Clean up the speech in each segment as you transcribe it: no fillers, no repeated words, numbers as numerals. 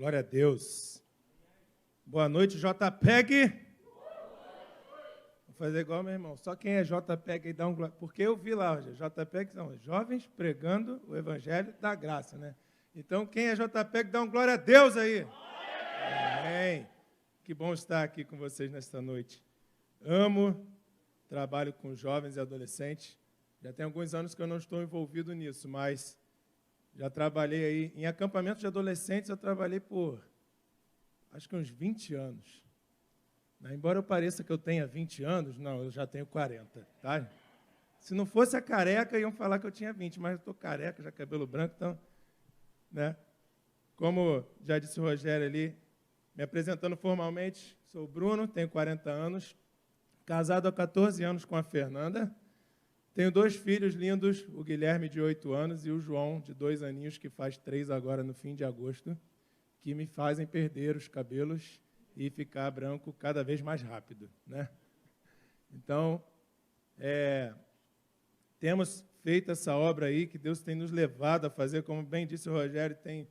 Glória a Deus. Boa noite, JPEG. Vou fazer igual meu irmão. Só quem é JPEG aí dá um glória. Porque eu vi lá, JPEG são jovens pregando o Evangelho da Graça, né? Então, quem é JPEG, dá um glória a Deus aí. Amém. Que bom estar aqui com vocês nesta noite. Amo, trabalho com jovens e adolescentes. Já tem alguns anos que eu não estou envolvido nisso, mas já trabalhei aí em acampamento de adolescentes, eu trabalhei por, acho que uns 20 anos. Embora eu pareça que eu tenha 20 anos, não, eu já tenho 40, tá? Se não fosse a careca, iam falar que eu tinha 20, mas eu estou careca, já cabelo branco, então, né? Como já disse o Rogério ali, me apresentando formalmente, sou o Bruno, tenho 40 anos, casado há 14 anos com a Fernanda. Tenho 2 filhos lindos, o Guilherme, de 8 anos, e o João, de 2 aninhos, que faz 3 agora no fim de agosto, que me fazem perder os cabelos e ficar branco cada vez mais rápido, né? Então, temos feito essa obra aí, que Deus tem nos levado a fazer, como bem disse o Rogério, tem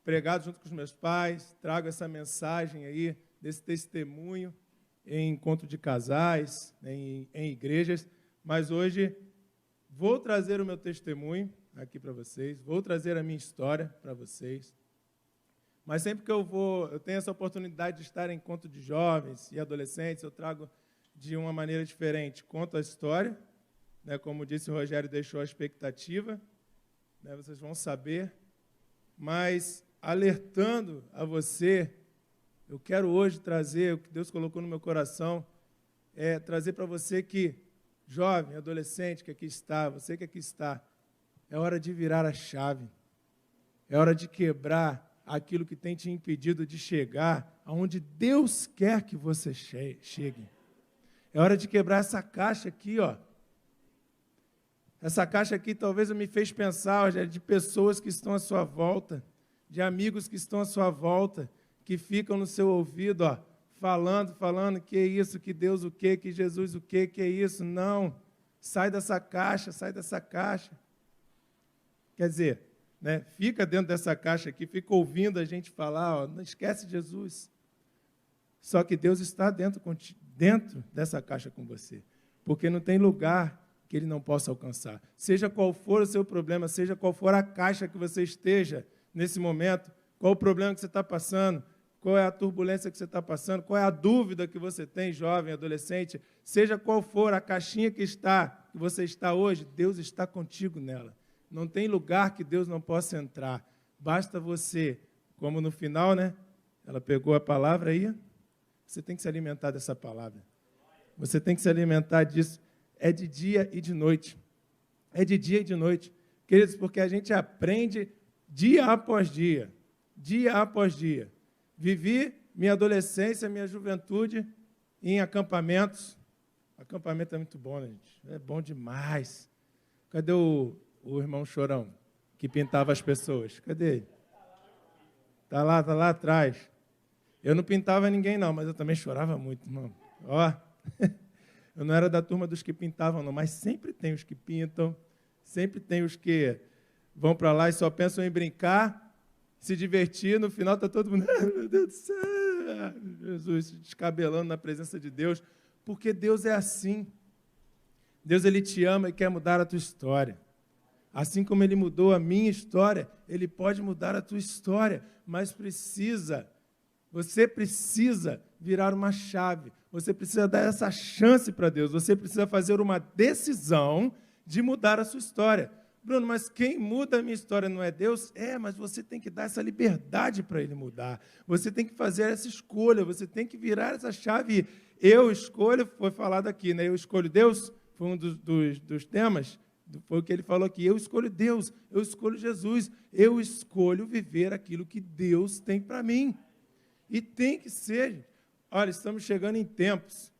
pregado junto com os meus pais, trago essa mensagem aí, desse testemunho em encontro de casais, em igrejas. Mas hoje vou trazer o meu testemunho aqui para vocês, vou trazer a minha história para vocês. Mas sempre que eu tenho essa oportunidade de estar em encontro de jovens e adolescentes, eu trago de uma maneira diferente. Conto a história, né, como disse o Rogério, deixou a expectativa, né, vocês vão saber. Mas alertando a você, eu quero hoje trazer o que Deus colocou no meu coração, trazer para você que jovem, adolescente que aqui está, você que aqui está, é hora de virar a chave. É hora de quebrar aquilo que tem te impedido de chegar aonde Deus quer que você chegue. É hora de quebrar essa caixa aqui, ó. Essa caixa aqui talvez me fez pensar, Rogério, de pessoas que estão à sua volta, de amigos que estão à sua volta, que ficam no seu ouvido, ó, falando, que é isso, que Deus o quê, que Jesus o quê, que é isso. Não, sai dessa caixa. Quer dizer, né, fica dentro dessa caixa aqui, fica ouvindo a gente falar, ó, não esquece Jesus. Só que Deus está dentro dessa caixa com você, porque não tem lugar que Ele não possa alcançar. Seja qual for o seu problema, seja qual for a caixa que você esteja nesse momento, qual o problema que você está passando, qual é a turbulência que você está passando, qual é a dúvida que você tem, jovem, adolescente, seja qual for a caixinha que você está hoje, Deus está contigo nela. Não tem lugar que Deus não possa entrar. Basta você, como no final, né? Ela pegou a palavra aí, você tem que se alimentar dessa palavra. Você tem que se alimentar disso. É de dia e de noite. É de dia e de noite. Queridos, porque a gente aprende dia após dia. Dia após dia. Vivi minha adolescência, minha juventude em acampamentos. Acampamento é muito bom, né, gente? É bom demais. Cadê o irmão Chorão, que pintava as pessoas? Cadê ele? Está lá atrás. Eu não pintava ninguém, não, mas eu também chorava muito, irmão. Ó, eu não era da turma dos que pintavam, não, mas sempre tem os que pintam, sempre tem os que vão para lá e só pensam em brincar, se divertir, no final está todo mundo, meu Deus do céu, Jesus, se descabelando na presença de Deus, porque Deus é assim. Deus, Ele te ama e quer mudar a tua história. Assim como Ele mudou a minha história, Ele pode mudar a tua história, mas você precisa virar uma chave, você precisa dar essa chance para Deus, você precisa fazer uma decisão de mudar a sua história. Bruno, mas quem muda a minha história não é Deus? Mas você tem que dar essa liberdade para Ele mudar. Você tem que fazer essa escolha, você tem que virar essa chave. Eu escolho, foi falado aqui, né? Eu escolho Deus, foi um dos temas, foi o que ele falou aqui. Eu escolho Deus, eu escolho Jesus, eu escolho viver aquilo que Deus tem para mim. E tem que ser. Olha, estamos chegando em tempos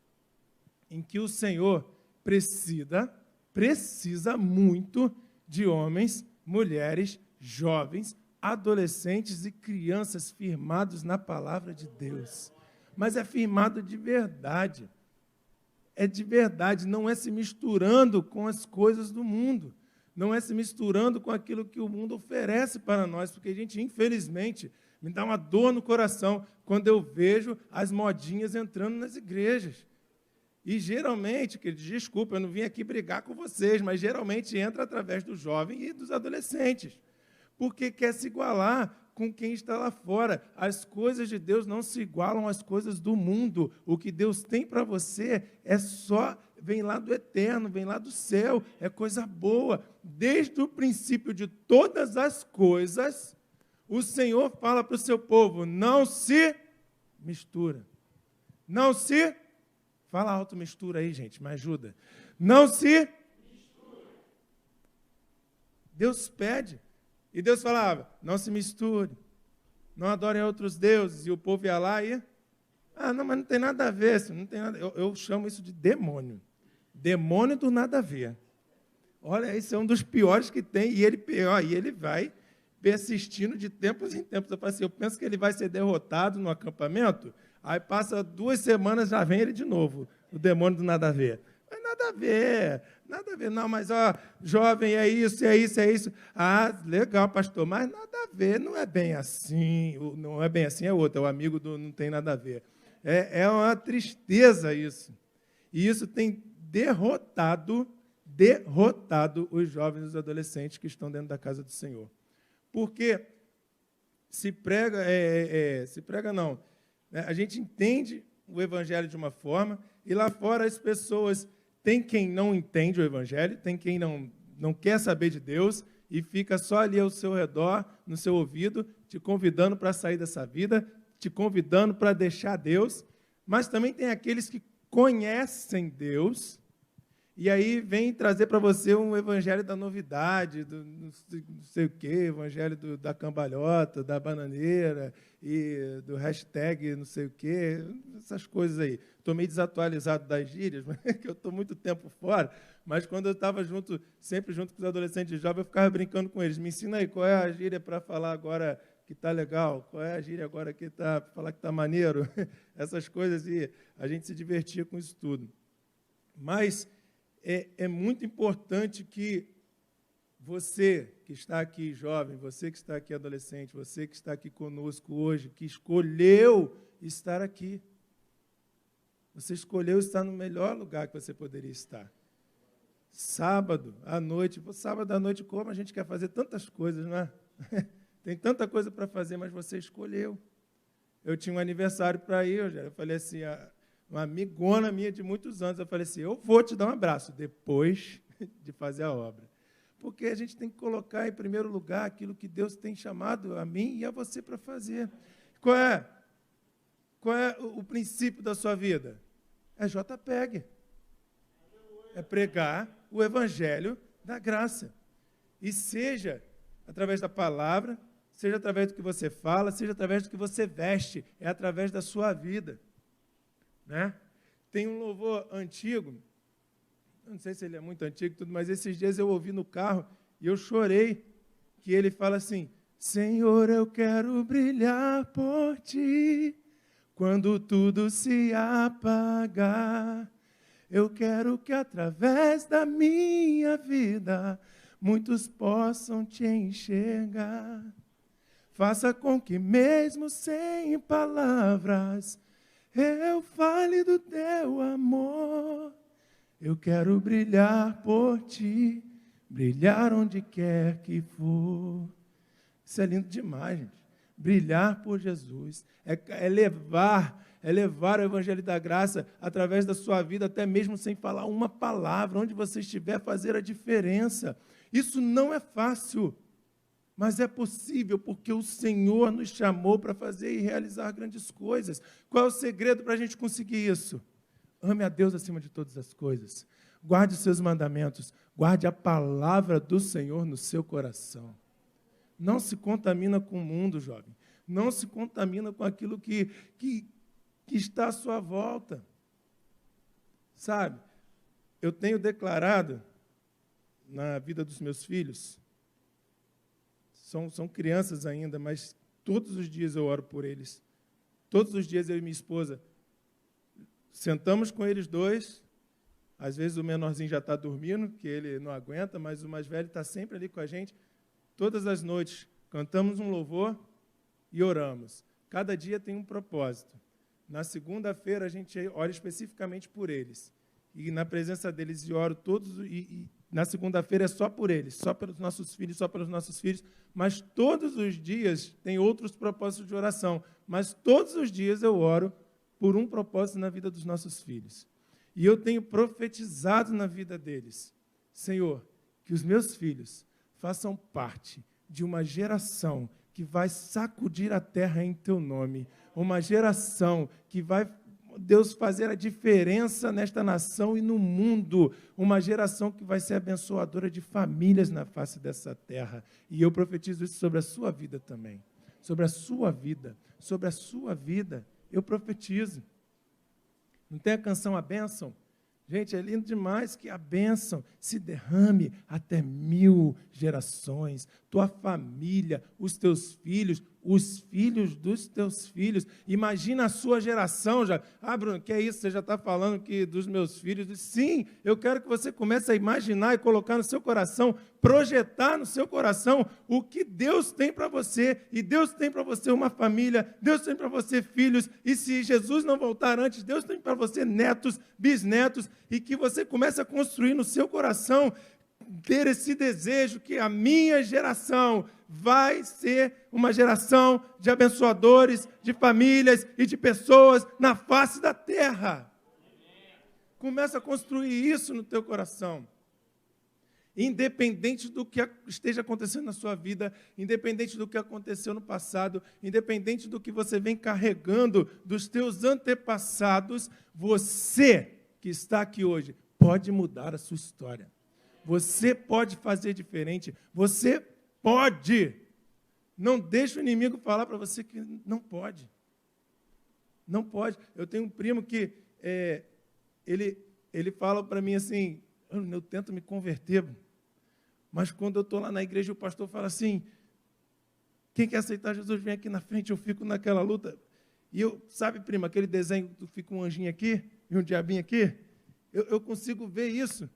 em que o Senhor precisa muito de homens, mulheres, jovens, adolescentes e crianças firmados na palavra de Deus. Mas é firmado de verdade. É de verdade, não é se misturando com as coisas do mundo. Não é se misturando com aquilo que o mundo oferece para nós, porque a gente, infelizmente, Me dá uma dor no coração quando eu vejo as modinhas entrando nas igrejas. E geralmente, queridos, desculpa, eu não vim aqui brigar com vocês, mas geralmente entra através do jovem e dos adolescentes. Porque quer se igualar com quem está lá fora. As coisas de Deus não se igualam às coisas do mundo. O que Deus tem para você vem lá do eterno, vem lá do céu, é coisa boa. Desde o princípio de todas as coisas, o Senhor fala para o seu povo, não se mistura. Não se... Fala alto mistura aí, gente, me ajuda. Não se mistura. Deus pede. E Deus falava, não se misture, não adorem outros deuses. E o povo ia lá e... não, mas não tem nada a ver. Isso não tem nada... eu chamo isso de demônio. Demônio do nada a ver. Olha, esse é um dos piores que tem. E ele vai persistindo de tempos em tempos. Eu falo assim, eu penso que ele vai ser derrotado no acampamento. Aí passa 2 semanas, já vem ele de novo. O demônio do nada a ver. Mas nada a ver. Nada a ver, não, mas, jovem, é isso, é isso, é isso. Legal, pastor, mas nada a ver, não é bem assim, não é bem assim, é outro, é o amigo do não tem nada a ver. É uma tristeza isso. E isso tem derrotado os jovens e os adolescentes que estão dentro da casa do Senhor. Porque se prega não, né? A gente entende o evangelho de uma forma, e lá fora as pessoas... Tem quem não entende o Evangelho, tem quem não quer saber de Deus e fica só ali ao seu redor, no seu ouvido, te convidando para sair dessa vida, te convidando para deixar Deus. Mas também tem aqueles que conhecem Deus e aí vem trazer para você um evangelho da novidade, do não sei o quê, evangelho da cambalhota, da bananeira, e do hashtag não sei o quê, essas coisas aí. Estou meio desatualizado das gírias, que eu estou muito tempo fora, mas quando eu estava sempre junto com os adolescentes jovens, eu ficava brincando com eles. Me ensina aí, qual é a gíria para falar agora que está legal? Qual é a gíria agora que está para falar que está maneiro? Essas coisas, e a gente se divertia com isso tudo. Mas... É muito importante que você que está aqui jovem, você que está aqui adolescente, você que está aqui conosco hoje, que escolheu estar aqui. Você escolheu estar no melhor lugar que você poderia estar. Sábado à noite como a gente quer fazer tantas coisas, não é? Tem tanta coisa para fazer, mas você escolheu. Eu tinha um aniversário para ir, eu falei assim... Uma amigona minha de muitos anos, eu falei assim, eu vou te dar um abraço depois de fazer a obra. Porque a gente tem que colocar em primeiro lugar aquilo que Deus tem chamado a mim e a você para fazer. Qual é o princípio da sua vida? É JPEG. É pregar o evangelho da graça. E seja através da palavra, seja através do que você fala, seja através do que você veste, é através da sua vida. Né? Tem um louvor antigo, eu não sei se ele é muito antigo, mas esses dias eu ouvi no carro e eu chorei, que ele fala assim, Senhor, eu quero brilhar por ti, quando tudo se apagar, eu quero que através da minha vida, muitos possam te enxergar, faça com que mesmo sem palavras, eu fale do teu amor, eu quero brilhar por ti, brilhar onde quer que for. Isso é lindo demais, gente. Brilhar por Jesus, é levar o evangelho da graça através da sua vida, até mesmo sem falar uma palavra, onde você estiver, fazer a diferença. Isso não é fácil. Mas é possível porque o Senhor nos chamou para fazer e realizar grandes coisas. Qual é o segredo para a gente conseguir isso? Ame a Deus acima de todas as coisas. Guarde os seus mandamentos. Guarde a palavra do Senhor no seu coração. Não se contamina com o mundo, jovem. Não se contamina com aquilo que está à sua volta. Sabe, eu tenho declarado na vida dos meus filhos, são crianças ainda, mas todos os dias eu oro por eles. Todos os dias eu e minha esposa sentamos com eles dois. Às vezes o menorzinho já está dormindo, que ele não aguenta, mas o mais velho está sempre ali com a gente. Todas as noites cantamos um louvor e oramos. Cada dia tem um propósito. Na segunda-feira, a gente ora especificamente por eles. E na presença deles, oro todos, e na segunda-feira é só por eles, só pelos nossos filhos, só pelos nossos filhos. Mas todos os dias tem outros propósitos de oração. Mas todos os dias eu oro por um propósito na vida dos nossos filhos. E eu tenho profetizado na vida deles. Senhor, que os meus filhos façam parte de uma geração que vai sacudir a terra em teu nome. Uma geração que vai, Deus, fazer a diferença nesta nação e no mundo. Uma geração que vai ser abençoadora de famílias na face dessa terra. E eu profetizo isso sobre a sua vida também. Sobre a sua vida. Sobre a sua vida. Eu profetizo. Não tem a canção A Bênção? Gente, é lindo demais que a bênção se derrame até 1000 gerações. Tua família, os teus filhos, os filhos dos teus filhos. Imagina a sua geração já. Ah, Bruno, que é isso? Você já está falando que dos meus filhos? Sim, eu quero que você comece a imaginar e colocar no seu coração, projetar no seu coração o que Deus tem para você. E Deus tem para você uma família, Deus tem para você filhos. E se Jesus não voltar antes, Deus tem para você netos, bisnetos. E que você comece a construir no seu coração, ter esse desejo que a minha geração vai ser uma geração de abençoadores, de famílias e de pessoas na face da terra. Começa a construir isso no teu coração. Independente do que esteja acontecendo na sua vida, independente do que aconteceu no passado, independente do que você vem carregando dos teus antepassados, você que está aqui hoje pode mudar a sua história. Você pode fazer diferente. Você pode. Não deixe o inimigo falar para você que não pode. Não pode. Eu tenho um primo que ele fala para mim assim, eu tento me converter, mas quando eu estou lá na igreja, o pastor fala assim, quem quer aceitar Jesus, vem aqui na frente, eu fico naquela luta. E eu, sabe, primo, aquele desenho que fica um anjinho aqui e um diabinho aqui? Eu consigo ver isso.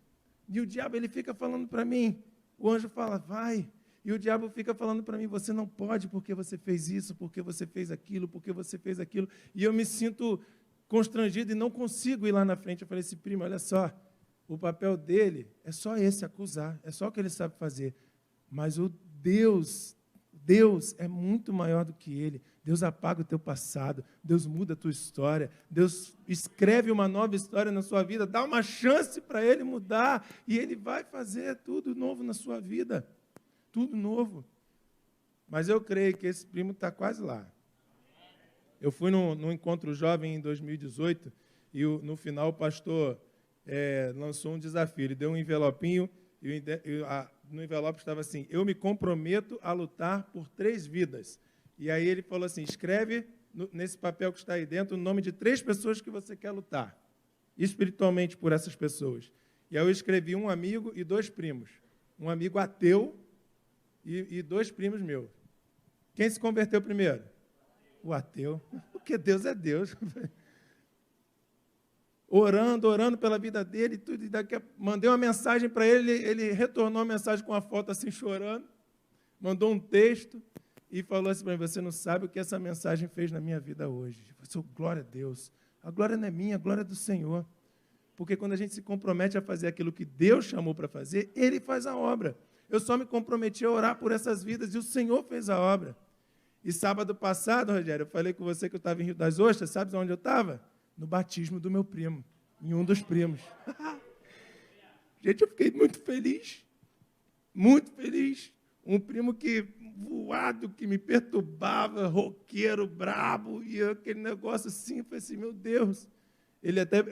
E o diabo, ele fica falando para mim, o anjo fala, vai. E o diabo fica falando para mim, você não pode porque você fez isso, porque você fez aquilo, porque você fez aquilo. E eu me sinto constrangido e não consigo ir lá na frente. Eu falei assim, primo, olha só, o papel dele é só esse, acusar, é só o que ele sabe fazer. Mas o Deus é muito maior do que ele. Deus apaga o teu passado, Deus muda a tua história, Deus escreve uma nova história na sua vida, dá uma chance para ele mudar, e ele vai fazer tudo novo na sua vida, tudo novo. Mas eu creio que esse primo está quase lá. Eu fui num encontro jovem em 2018, e no final o pastor lançou um desafio, ele deu um envelopinho, e no envelope estava assim, eu me comprometo a lutar por 3 vidas. E aí ele falou assim, escreve nesse papel que está aí dentro o nome de 3 pessoas que você quer lutar, espiritualmente por essas pessoas. E aí eu escrevi um amigo e 2 primos. Um amigo ateu e 2 primos meus. Quem se converteu primeiro? O ateu. Porque Deus é Deus. Orando pela vida dele, tudo, e mandei uma mensagem para ele, ele retornou a mensagem com uma foto assim, chorando, mandou um texto e falou assim para mim, você não sabe o que essa mensagem fez na minha vida hoje. Eu falei, glória a Deus. A glória não é minha, a glória é do Senhor. Porque quando a gente se compromete a fazer aquilo que Deus chamou para fazer, Ele faz a obra. Eu só me comprometi a orar por essas vidas e o Senhor fez a obra. E sábado passado, Rogério, eu falei com você que eu estava em Rio das Ostras, sabe onde eu estava? No batismo do meu primo, em um dos primos. Gente, eu fiquei muito feliz. Muito feliz. Um primo que voado, que me perturbava, roqueiro, brabo, e aquele negócio assim, eu falei assim, meu Deus.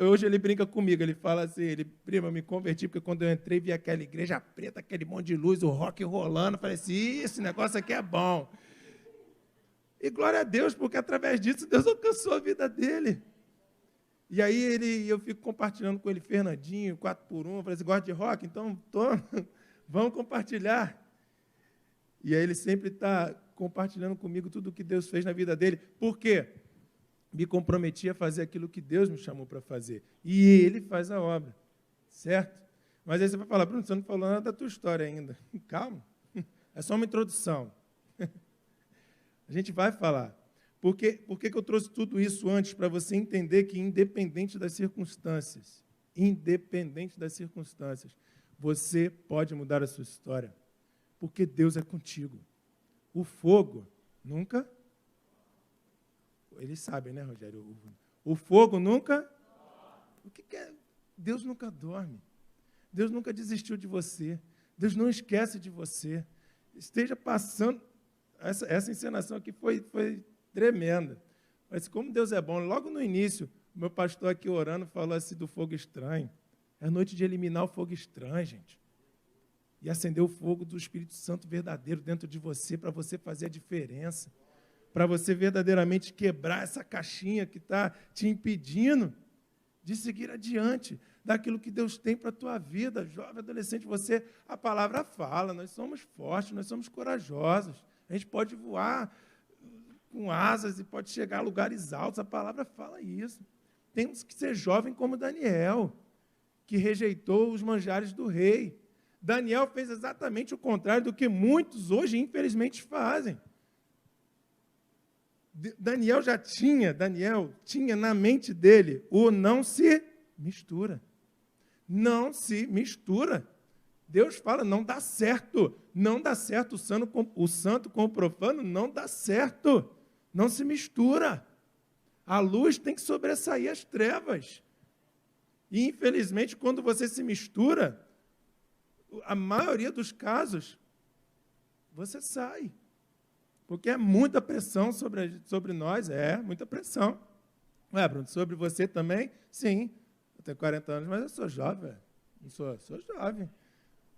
Hoje ele brinca comigo, ele fala assim, primo, eu me converti, porque quando eu entrei, vi aquela igreja preta, aquele monte de luz, o rock rolando, eu falei assim, esse negócio aqui é bom. E glória a Deus, porque através disso, Deus alcançou a vida dele. E aí eu fico compartilhando com ele, Fernandinho, 4x1, eu falei assim, gosta de rock? Então, vamos compartilhar. E aí ele sempre está compartilhando comigo tudo o que Deus fez na vida dele. Por quê? Me comprometi a fazer aquilo que Deus me chamou para fazer. E Ele faz a obra, certo? Mas aí você vai falar, Bruno, você não falou nada da tua história ainda. Calma, é só uma introdução. A gente vai falar. Por que eu trouxe tudo isso antes? Para você entender que, independente das circunstâncias, você pode mudar a sua história. Porque Deus é contigo. O fogo nunca... Eles sabem, né, Rogério? O fogo nunca... O que é? Deus nunca dorme. Deus nunca desistiu de você. Deus não esquece de você. Esteja passando... Essa encenação aqui foi tremenda. Mas como Deus é bom, logo no início, o meu pastor aqui orando falou assim do fogo estranho. É noite de eliminar o fogo estranho, gente. E acender o fogo do Espírito Santo verdadeiro dentro de você, para você fazer a diferença. Para você verdadeiramente quebrar essa caixinha que está te impedindo de seguir adiante daquilo que Deus tem para a tua vida. Jovem, adolescente, a palavra fala, nós somos fortes, nós somos corajosos. A gente pode voar com asas e pode chegar a lugares altos. A palavra fala isso. Temos que ser jovem como Daniel, que rejeitou os manjares do rei. Daniel fez exatamente o contrário do que muitos hoje, infelizmente, fazem. Daniel tinha na mente dele o não se mistura. Não se mistura. Deus fala, não dá certo. Não dá certo. O santo com o profano não dá certo. Não se mistura. A luz tem que sobressair as trevas. E, infelizmente, quando você se mistura, a maioria dos casos, você sai. Porque é muita pressão sobre nós, muita pressão. Ué, Bruno, sobre você também? Sim, eu tenho 40 anos, mas eu sou jovem, sou jovem.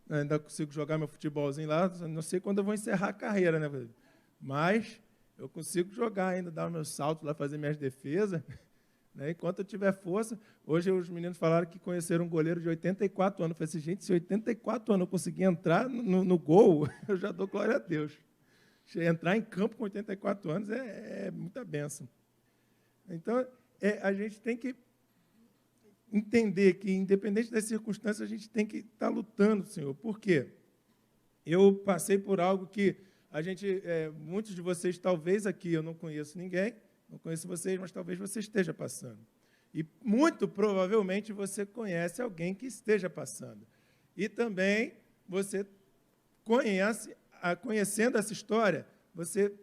Eu ainda consigo jogar meu futebolzinho lá, não sei quando eu vou encerrar a carreira, né? Mas eu consigo jogar ainda, dar meus saltos lá, fazer minhas defesas, né? Enquanto eu tiver força. Hoje os meninos falaram que conheceram um goleiro de 84 anos. Eu falei assim, gente, se 84 anos eu conseguir entrar no gol, eu já dou glória a Deus. Entrar em campo com 84 anos é muita bênção. Então, a gente tem que entender que, independente das circunstâncias, a gente tem que estar lutando, Senhor. Por quê? Eu passei por algo que muitos de vocês, talvez aqui, eu não conheço ninguém, não conheço vocês, mas talvez você esteja passando. E muito provavelmente você conhece alguém que esteja passando. E também você conhecendo essa história, você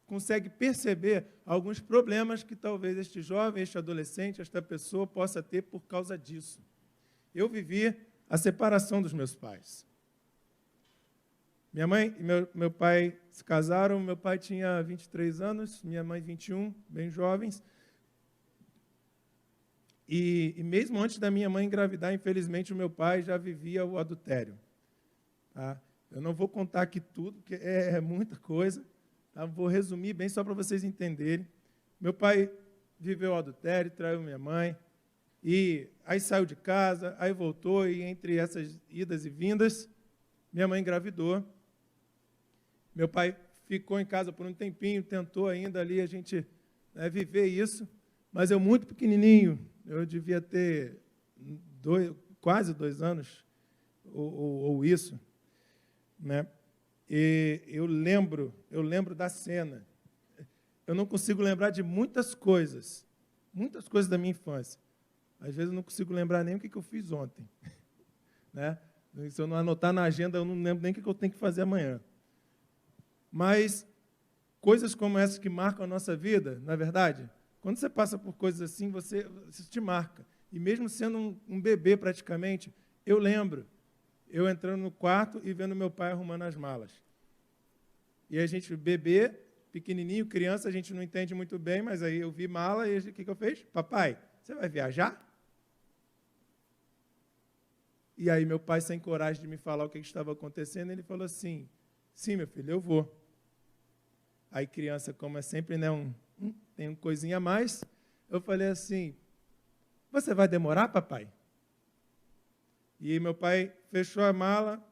consegue perceber alguns problemas que talvez este jovem, este adolescente, esta pessoa possa ter por causa disso. Eu vivi a separação dos meus pais. Minha mãe e meu pai se casaram, meu pai tinha 23 anos, minha mãe 21, bem jovens. E mesmo antes da minha mãe engravidar, infelizmente, o meu pai já vivia o adultério. Tá? Eu não vou contar aqui tudo, porque é muita coisa. Tá? Vou resumir bem só para vocês entenderem. Meu pai viveu o adultério, traiu minha mãe, e aí saiu de casa, aí voltou, e entre essas idas e vindas, minha mãe engravidou. Meu pai ficou em casa por um tempinho, tentou ainda ali a gente viver isso, mas eu muito pequenininho, eu devia ter quase 2 anos, ou isso, né? E eu lembro da cena. Eu não consigo lembrar de muitas coisas da minha infância. Às vezes eu não consigo lembrar nem o que eu fiz ontem, né? Se eu não anotar na agenda, eu não lembro nem o que eu tenho que fazer amanhã. Mas coisas como essas que marcam a nossa vida, na verdade, quando você passa por coisas assim, você te marca. E mesmo sendo um bebê praticamente, eu lembro, eu entrando no quarto e vendo meu pai arrumando as malas. E a gente, bebê, pequenininho, criança, a gente não entende muito bem, mas aí eu vi mala e o que eu fiz? Papai, você vai viajar? E aí meu pai, sem coragem de me falar o que estava acontecendo, ele falou assim, sim, meu filho, eu vou. Aí criança, como é sempre, né, tem uma coisinha a mais, eu falei assim, você vai demorar, papai? E meu pai fechou a mala,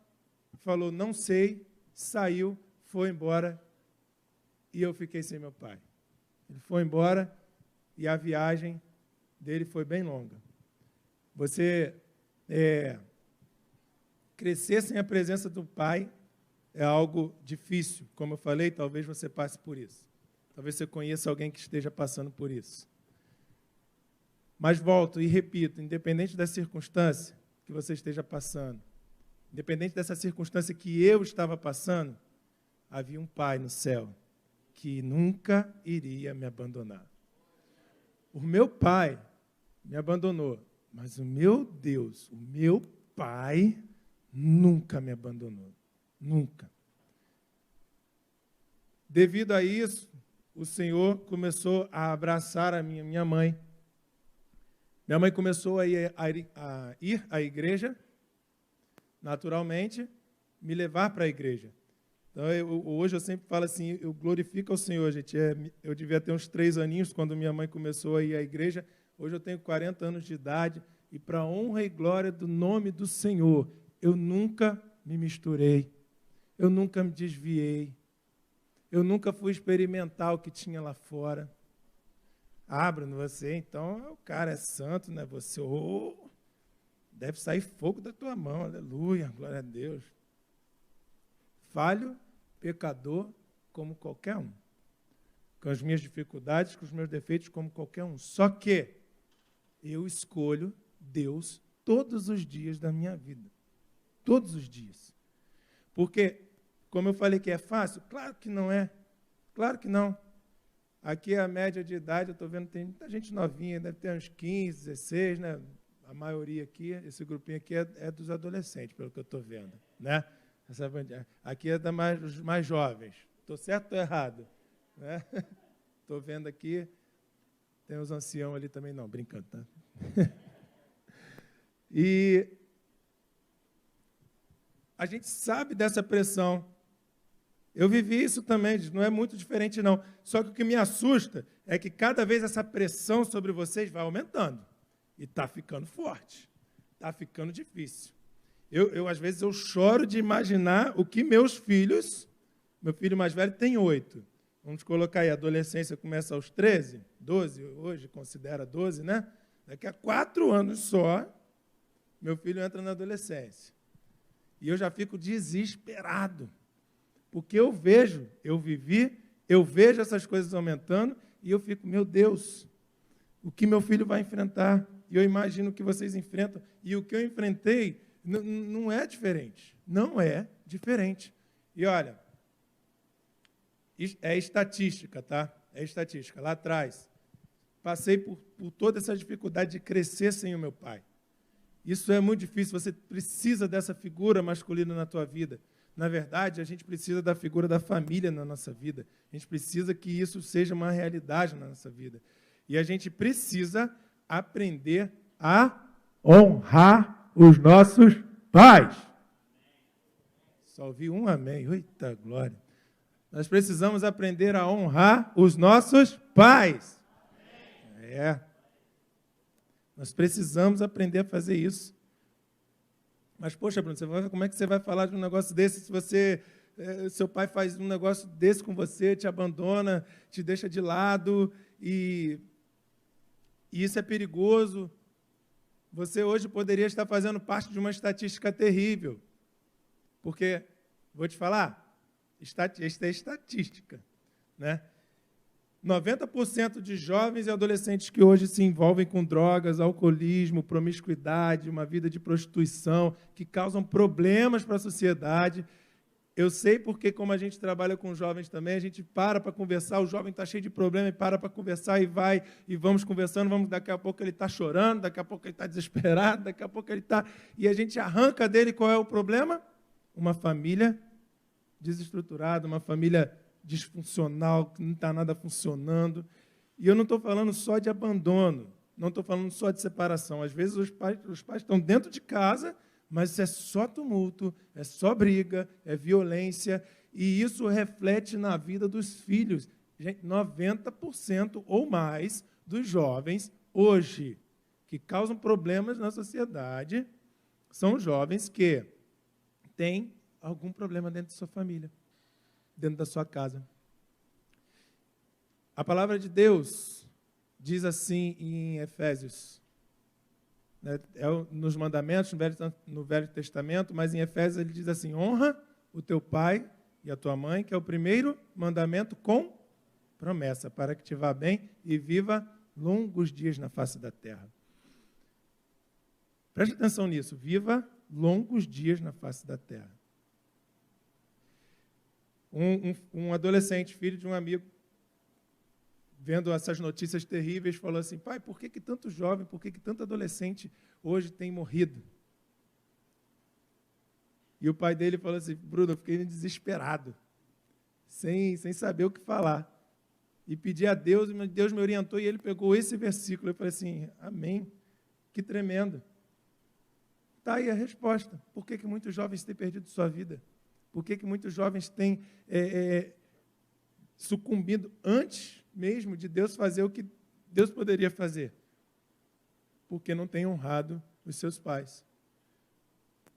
falou, não sei, saiu, foi embora, e eu fiquei sem meu pai. Ele foi embora, e a viagem dele foi bem longa. Você crescer sem a presença do pai é algo difícil. Como eu falei, talvez você passe por isso. Talvez você conheça alguém que esteja passando por isso. Mas volto e repito, independente da circunstância que você esteja passando, independente dessa circunstância que eu estava passando, havia um Pai no céu que nunca iria me abandonar. O meu Pai me abandonou, mas o meu Deus, o meu Pai, nunca me abandonou. Nunca. Devido a isso, o Senhor começou a abraçar a minha mãe. Minha mãe começou a ir à igreja, naturalmente, me levar para a igreja. Então, hoje eu sempre falo assim, eu glorifico ao Senhor, gente. Eu devia ter uns 3 aninhos quando minha mãe começou a ir à igreja. Hoje eu tenho 40 anos de idade e, para a honra e glória do nome do Senhor, eu nunca me misturei, eu nunca me desviei, eu nunca fui experimentar o que tinha lá fora. Ah, Bruno, você então, o cara é santo, né? Você, deve sair fogo da tua mão, aleluia, glória a Deus. Falho, pecador, como qualquer um. Com as minhas dificuldades, com os meus defeitos, como qualquer um. Só que eu escolho Deus todos os dias da minha vida. Todos os dias. Porque, como eu falei que é fácil, claro que não é. Claro que não. Aqui a média de idade, eu estou vendo, tem muita gente novinha, deve ter uns 15, 16, né? A maioria aqui, esse grupinho aqui é dos adolescentes, pelo que eu estou vendo, né? Aqui é dos mais jovens. Estou certo ou errado? Né? Estou vendo aqui, tem os anciãos ali também, não, brincando, tá? E a gente sabe dessa pressão. Eu vivi isso também, não é muito diferente não. Só que o que me assusta é que cada vez essa pressão sobre vocês vai aumentando. E está ficando forte. Está ficando difícil. Às vezes, eu choro de imaginar o que meus filhos... Meu filho mais velho tem 8. Vamos colocar aí, a adolescência começa aos 13, 12, hoje considera 12, né? Daqui a 4 anos só, meu filho entra na adolescência. E eu já fico desesperado. Porque eu vejo essas coisas aumentando, e eu fico, meu Deus, o que meu filho vai enfrentar? E eu imagino o que vocês enfrentam, e o que eu enfrentei não é diferente. Não é diferente. E olha, é estatística, tá? É estatística. Lá atrás, passei por toda essa dificuldade de crescer sem o meu pai. Isso é muito difícil, você precisa dessa figura masculina na tua vida. Na verdade, a gente precisa da figura da família na nossa vida. A gente precisa que isso seja uma realidade na nossa vida. E a gente precisa aprender a honrar os nossos pais. Só ouvi um amém. Eita glória. Nós precisamos aprender a honrar os nossos pais. É. Nós precisamos aprender a fazer isso. Mas, poxa, Bruno, como é que você vai falar de um negócio desse se seu pai faz um negócio desse com você, te abandona, te deixa de lado, e isso é perigoso. Você hoje poderia estar fazendo parte de uma estatística terrível. Porque, vou te falar, isso é estatística, né? 90% de jovens e adolescentes que hoje se envolvem com drogas, alcoolismo, promiscuidade, uma vida de prostituição, que causam problemas para a sociedade. Eu sei porque, como a gente trabalha com jovens também, a gente para conversar, o jovem está cheio de problema e para conversar e vai, e vamos conversando, daqui a pouco ele está chorando, daqui a pouco ele está desesperado, daqui a pouco ele está... E a gente arranca dele qual é o problema? Uma família desestruturada, uma família disfuncional, que não está nada funcionando. E eu não estou falando só de abandono, não estou falando só de separação. Às vezes os pais estão dentro de casa, mas isso é só tumulto, é só briga, é violência, e isso reflete na vida dos filhos. Gente, 90% ou mais dos jovens hoje que causam problemas na sociedade são jovens que têm algum problema dentro de sua família, dentro da sua casa. A palavra de Deus diz assim em Efésios, né, nos mandamentos, no Velho Testamento, mas em Efésios ele diz assim, honra o teu pai e a tua mãe, que é o primeiro mandamento com promessa, para que te vá bem e viva longos dias na face da terra. Preste atenção nisso, viva longos dias na face da terra. Um adolescente, filho de um amigo, vendo essas notícias terríveis, falou assim, pai, por que tanto jovem, por que tanto adolescente hoje tem morrido? E o pai dele falou assim, Bruno, eu fiquei desesperado, sem saber o que falar. E pedi a Deus, e Deus me orientou, e ele pegou esse versículo. Eu falei assim, amém, que tremendo. Está aí a resposta. Por que muitos jovens têm perdido sua vida? Por que muitos jovens têm sucumbido antes mesmo de Deus fazer o que Deus poderia fazer? Porque não têm honrado os seus pais.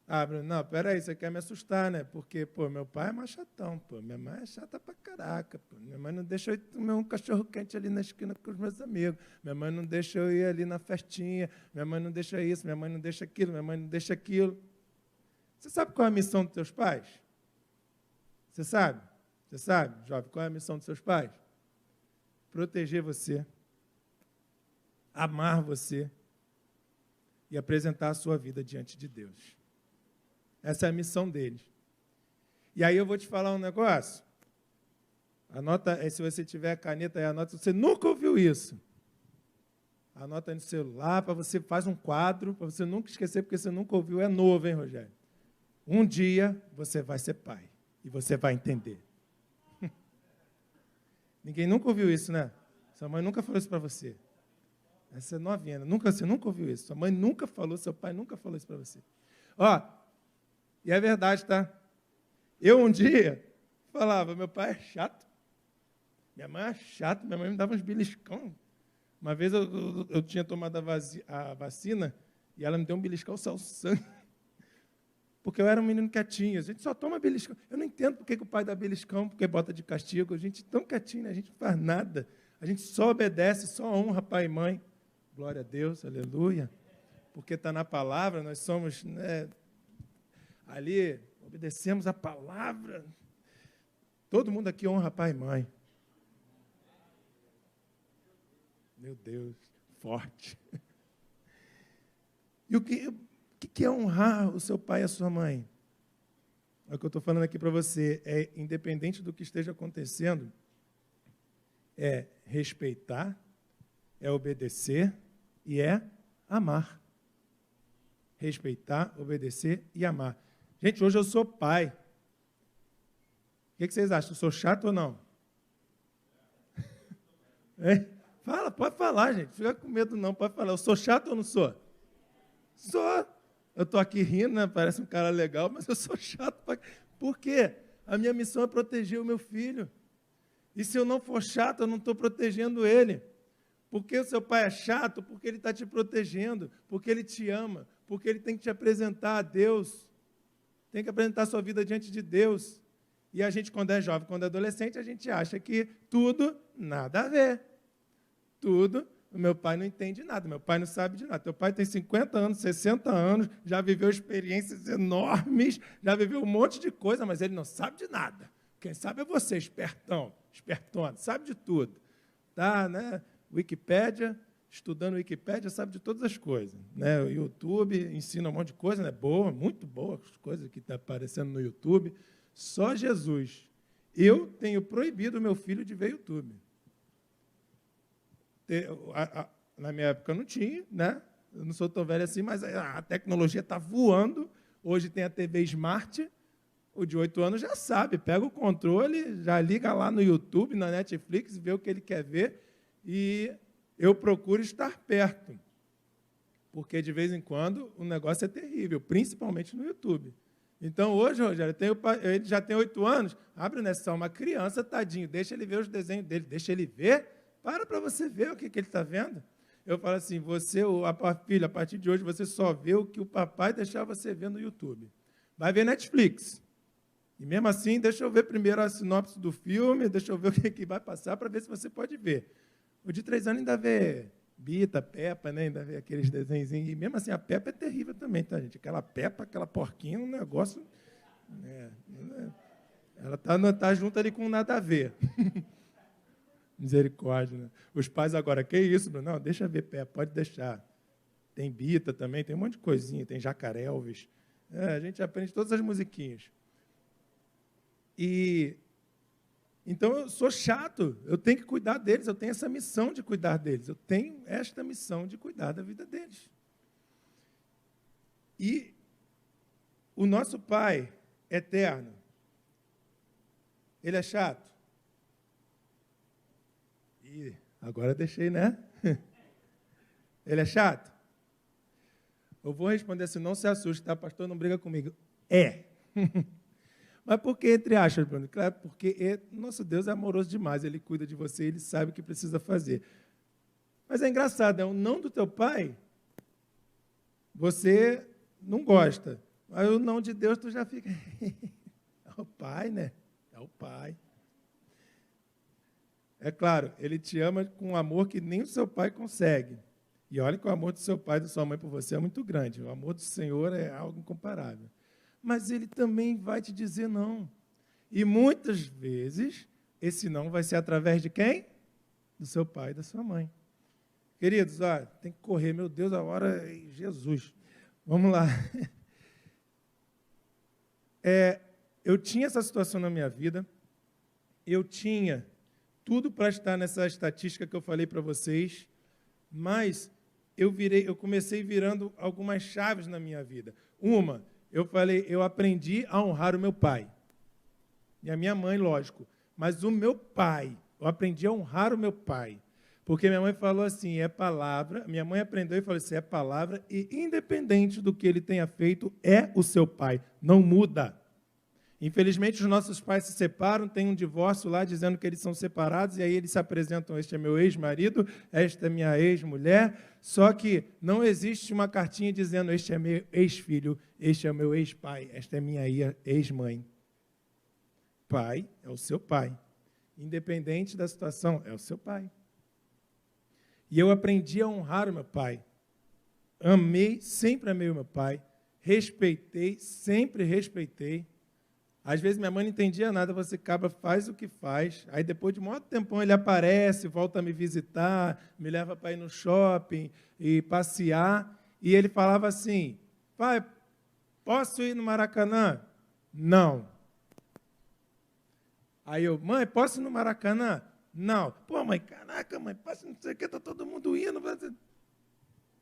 Ah, Bruno, não, peraí, você quer me assustar, né? Porque, meu pai é mais chatão, minha mãe é chata pra caraca, minha mãe não deixa eu comer um cachorro-quente ali na esquina com os meus amigos, minha mãe não deixa eu ir ali na festinha, minha mãe não deixa isso, minha mãe não deixa aquilo, minha mãe não deixa aquilo. Você sabe qual é a missão dos teus pais? Você sabe? Você sabe, jovem, qual é a missão dos seus pais? Proteger você, amar você e apresentar a sua vida diante de Deus. Essa é a missão deles. E aí eu vou te falar um negócio. Anota, se você tiver caneta aí, anota. Você nunca ouviu isso. Anota aí no celular, para você faz um quadro, para você nunca esquecer, porque você nunca ouviu. É novo, hein, Rogério? Um dia você vai ser pai. E você vai entender. Ninguém nunca ouviu isso, né? Sua mãe nunca falou isso para você. Essa é novinha. Você nunca ouviu isso. Sua mãe nunca falou, seu pai nunca falou isso para você. Ó, e é verdade, tá? Eu um dia falava, meu pai é chato, minha mãe é chata, minha mãe me dava uns beliscão. Uma vez eu tinha tomado a vacina e ela me deu um beliscão, saiu sangue. Porque eu era um menino quietinho, a gente só toma beliscão. Eu não entendo por que o pai dá beliscão, porque bota de castigo. A gente é tão quietinho, né? A gente não faz nada. A gente só obedece, só honra pai e mãe. Glória a Deus, aleluia. Porque está na palavra, nós somos... né, ali, obedecemos a palavra. Todo mundo aqui honra pai e mãe. Meu Deus, forte. E o que é honrar o seu pai e a sua mãe? É o que eu estou falando aqui para você. É independente do que esteja acontecendo, é respeitar, é obedecer e é amar. Respeitar, obedecer e amar. Gente, hoje eu sou pai. O que vocês acham? Eu sou chato ou não? É? Fala, pode falar, gente. Fica com medo não, pode falar. Eu sou chato ou não sou? Sou. Eu estou aqui rindo, né? Parece um cara legal, mas eu sou chato. Por quê? A minha missão é proteger o meu filho. E se eu não for chato, eu não estou protegendo ele. Porque o seu pai é chato? Porque ele está te protegendo, porque ele te ama, porque ele tem que te apresentar a Deus. Tem que apresentar a sua vida diante de Deus. E a gente, quando é jovem, quando é adolescente, a gente acha que tudo, nada a ver. Tudo, o meu pai não entende nada, meu pai não sabe de nada. Teu pai tem 50 anos, 60 anos, já viveu experiências enormes, já viveu um monte de coisa, mas ele não sabe de nada. Quem sabe é você, espertão, espertona, sabe de tudo. Tá, né? Wikipédia, estudando Wikipédia, sabe de todas as coisas. Né? O YouTube ensina um monte de coisa, né? Boa, muito boa, as coisas que estão aparecendo no YouTube. Só Jesus. Eu tenho proibido o meu filho de ver YouTube. Na minha época não tinha, né? Eu não sou tão velho assim, mas a tecnologia está voando. Hoje tem a TV Smart. O de 8 anos já sabe, pega o controle, já liga lá no YouTube, na Netflix, vê o que ele quer ver. E eu procuro estar perto, porque de vez em quando o negócio é terrível, principalmente no YouTube. Então, hoje, Rogério, ele já tem 8 anos, abre o Nessão, uma criança, tadinho, deixa ele ver os desenhos dele, deixa ele ver, para você ver o que ele está vendo. Eu falo assim, filho, a partir de hoje, você só vê o que o papai deixar você ver no YouTube. Vai ver Netflix. E mesmo assim, deixa eu ver primeiro a sinopse do filme, deixa eu ver o que vai passar, para ver se você pode ver. O de 3 anos ainda vê Bita, Peppa, né? Ainda vê aqueles desenhos. E mesmo assim, a Peppa é terrível também, tá, gente? Aquela Peppa, aquela porquinha, um negócio... ela tá junto ali com nada a ver. Misericórdia, né? Os pais agora, que isso, Bruno? Não, deixa ver pé, pode deixar. Tem Bita também, tem um monte de coisinha, tem Jacaré Elvis. A gente aprende todas as musiquinhas. Então, eu sou chato, eu tenho que cuidar deles, eu tenho essa missão de cuidar deles, eu tenho esta missão de cuidar da vida deles. E o nosso Pai eterno, ele é chato? Ih, agora deixei, né? Ele é chato? Eu vou responder assim, não se assuste, tá, pastor? Não briga comigo. É. Mas por que entre aspas, Bruno? Claro, porque nosso Deus é amoroso demais, Ele cuida de você, Ele sabe o que precisa fazer. Mas é engraçado, é o não do teu pai, você não gosta. Mas o não de Deus, tu já fica... É o pai, né? É o pai. É claro, Ele te ama com um amor que nem o seu pai consegue. E olha que o amor do seu pai e da sua mãe por você é muito grande. O amor do Senhor é algo incomparável. Mas Ele também vai te dizer não. E muitas vezes, esse não vai ser através de quem? Do seu pai e da sua mãe. Queridos, olha, tem que correr, meu Deus, a hora é Jesus. Vamos lá. Eu tinha essa situação na minha vida, eu tinha tudo para estar nessa estatística que eu falei para vocês, mas eu comecei virando algumas chaves na minha vida. Eu aprendi a honrar o meu pai. E a minha mãe, lógico. Mas o meu pai, eu aprendi a honrar o meu pai. Porque minha mãe falou assim, é palavra, minha mãe aprendeu e falou assim, é palavra, e independente do que ele tenha feito, é o seu pai, não muda. Infelizmente, os nossos pais se separam, tem um divórcio lá dizendo que eles são separados, e aí eles se apresentam, este é meu ex-marido, esta é minha ex-mulher, só que não existe uma cartinha dizendo, este é meu ex-filho, este é meu ex-pai, esta é minha ex-mãe. Pai é o seu pai. Independente da situação, é o seu pai. E eu aprendi a honrar o meu pai. Sempre amei o meu pai. Respeitei, sempre respeitei. Às vezes minha mãe não entendia nada, você cabra faz o que faz. Aí depois de um outro tempão ele aparece, volta a me visitar, me leva para ir no shopping e passear. E ele falava assim, pai, posso ir no Maracanã? Não. Aí eu, mãe, posso ir no Maracanã? Não. Pô, mãe, caraca, mãe, posso não sei o que, está todo mundo indo.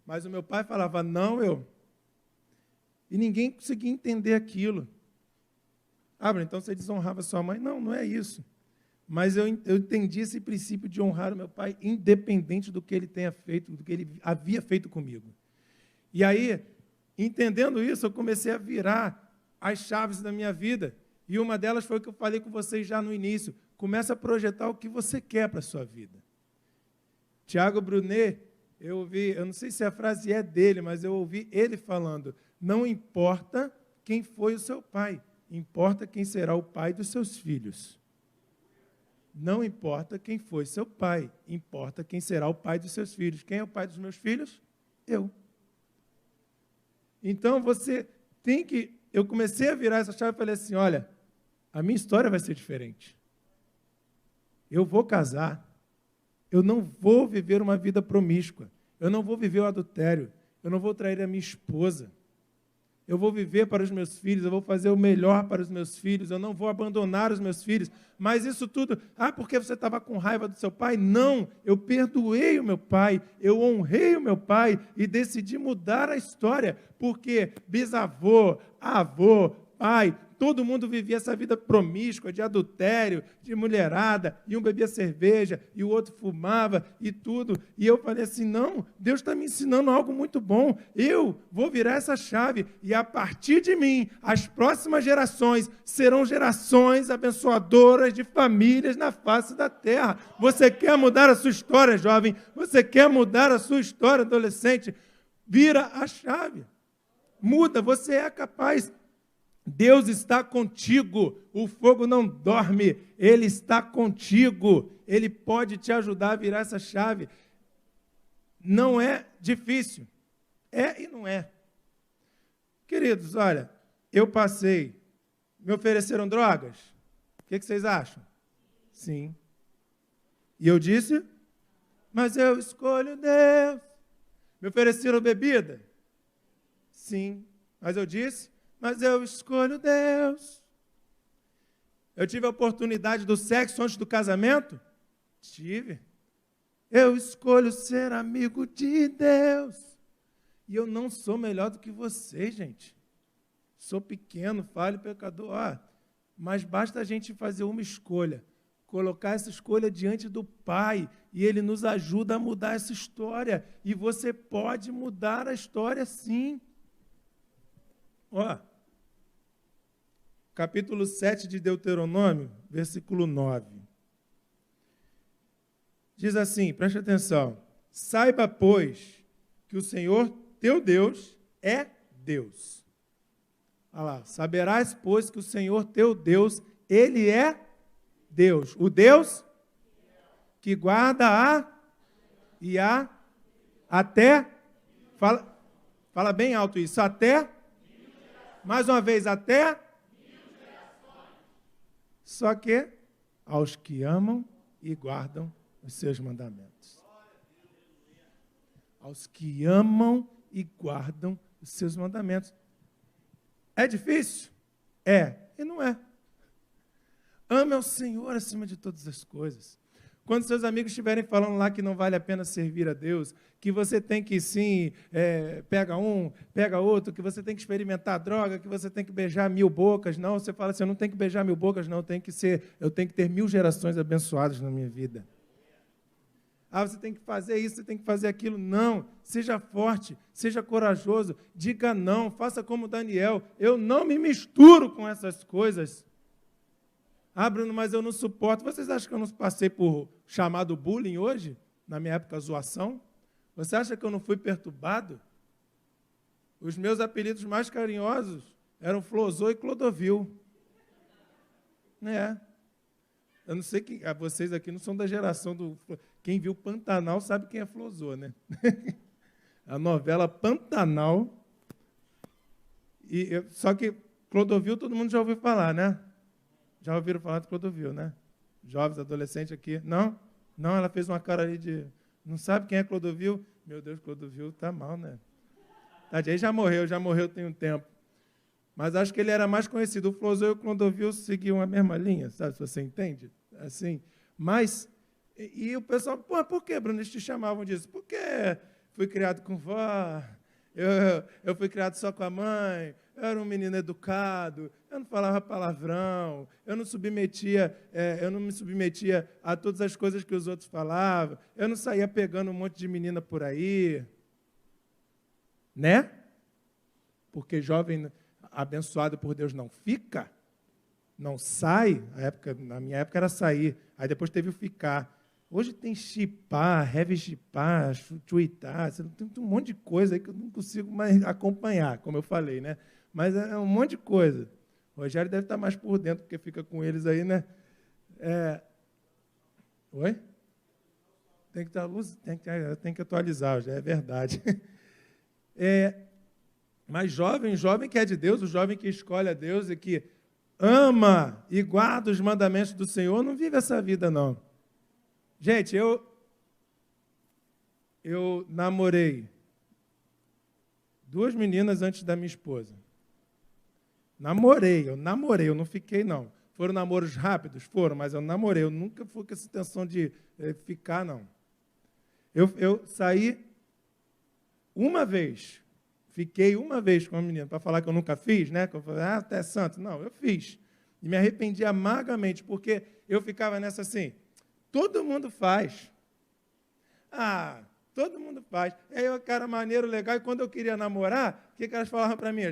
Mas o meu pai falava, não, E ninguém conseguia entender aquilo. Então você desonrava sua mãe? Não, não é isso. Mas eu entendi esse princípio de honrar o meu pai, independente do que ele tenha feito, do que ele havia feito comigo. E aí, entendendo isso, eu comecei a virar as chaves da minha vida. E uma delas foi o que eu falei com vocês já no início. Começa a projetar o que você quer para a sua vida. Tiago Brunet, eu não sei se a frase é dele, mas eu ouvi ele falando, não importa quem foi o seu pai, importa quem será o pai dos seus filhos. Não importa quem foi seu pai, importa quem será o pai dos seus filhos. Quem é o pai dos meus filhos? Eu. Então, eu comecei a virar essa chave e falei assim, olha, a minha história vai ser diferente. Eu vou casar, eu não vou viver uma vida promíscua, eu não vou viver o adultério, eu não vou trair a minha esposa. Eu vou viver para os meus filhos, eu vou fazer o melhor para os meus filhos, eu não vou abandonar os meus filhos. Mas isso tudo, porque você estava com raiva do seu pai? Não, eu perdoei o meu pai, eu honrei o meu pai e decidi mudar a história, porque bisavô, avô, pai, todo mundo vivia essa vida promíscua, de adultério, de mulherada, e um bebia cerveja, e o outro fumava, e tudo. E eu falei assim, não, Deus está me ensinando algo muito bom. Eu vou virar essa chave, e a partir de mim, as próximas gerações serão gerações abençoadoras de famílias na face da terra. Você quer mudar a sua história, jovem? Você quer mudar a sua história, adolescente? Vira a chave. Muda, você é capaz. Deus está contigo, o fogo não dorme, Ele está contigo, Ele pode te ajudar a virar essa chave. Não é difícil, é e não é. Queridos, olha, me ofereceram drogas? O que vocês acham? Sim. E eu disse, mas eu escolho Deus. Me ofereceram bebida? Sim. Mas eu disse, mas eu escolho Deus. Eu tive a oportunidade do sexo antes do casamento? Tive. Eu escolho ser amigo de Deus. E eu não sou melhor do que vocês, gente. Sou pequeno, falho, pecador. Mas basta a gente fazer uma escolha. Colocar essa escolha diante do Pai. E Ele nos ajuda a mudar essa história. E você pode mudar a história, sim. Capítulo 7 de Deuteronômio, versículo 9. Diz assim, preste atenção. Saiba, pois, que o Senhor teu Deus é Deus. Olha lá, saberás, pois, que o Senhor teu Deus, Ele é Deus. O Deus que guarda até, fala bem alto isso, até, mais uma vez, até, só que aos que amam e guardam os seus mandamentos. Aos que amam e guardam os seus mandamentos. É difícil? É, e não é. Ame ao Senhor acima de todas as coisas. Quando seus amigos estiverem falando lá que não vale a pena servir a Deus, que você tem que sim, pega um, pega outro, que você tem que experimentar droga, que você tem que beijar 1000 bocas, não, você fala assim, eu não tenho que beijar 1000 bocas, não, eu tenho que ter 1000 gerações abençoadas na minha vida. Você tem que fazer isso, você tem que fazer aquilo. Não, seja forte, seja corajoso, diga não, faça como Daniel, eu não me misturo com essas coisas. Bruno, mas eu não suporto. Vocês acham que eu não passei por chamado bullying hoje? Na minha época, zoação? Você acha que eu não fui perturbado? Os meus apelidos mais carinhosos eram Flozô e Clodovil. Eu não sei que vocês aqui não são da geração do... Quem viu Pantanal sabe quem é Flozô, né? A novela Pantanal. Só que Clodovil todo mundo já ouviu falar, né? Já ouviram falar de Clodovil, né? Jovens, adolescentes aqui. Não? Não, ela fez uma cara ali de... Não sabe quem é Clodovil? Meu Deus, Clodovil está mal, né? Tadinho, já morreu tem um tempo. Mas acho que ele era mais conhecido. O Flozô e o Clodovil seguiam a mesma linha, sabe? Se você entende? Assim. Mas, e o pessoal, por que, Bruno, eles te chamavam disso? Porque fui criado com vó, eu fui criado só com a mãe, eu era um menino educado, eu não falava palavrão, eu não me submetia a todas as coisas que os outros falavam, eu não saía pegando um monte de menina por aí. Né? Porque jovem abençoado por Deus não fica, não sai. Na minha época era sair, aí depois teve o ficar. Hoje tem chipar, revchipar, chuitar, tem um monte de coisa aí que eu não consigo mais acompanhar, como eu falei, né? Mas é um monte de coisa. O Rogério deve estar mais por dentro, porque fica com eles aí, né? Oi? Tem que estar luz, tem que atualizar, já é verdade. Mas jovem que é de Deus, o jovem que escolhe a Deus e que ama e guarda os mandamentos do Senhor, não vive essa vida, não. Gente, eu namorei 2 meninas antes da minha esposa. Eu namorei, eu não fiquei, não. Foram namoros rápidos? Foram, mas eu namorei. Eu nunca fui com essa intenção de ficar, não. Eu saí uma vez, fiquei uma vez com uma menina, para falar que eu nunca fiz, né? Que eu falei, até é santo. Não, eu fiz. E me arrependi amargamente, porque eu ficava nessa assim, todo mundo faz. Todo mundo faz. Aí eu, cara, maneiro, legal, e quando eu queria namorar, o que elas falavam para mim?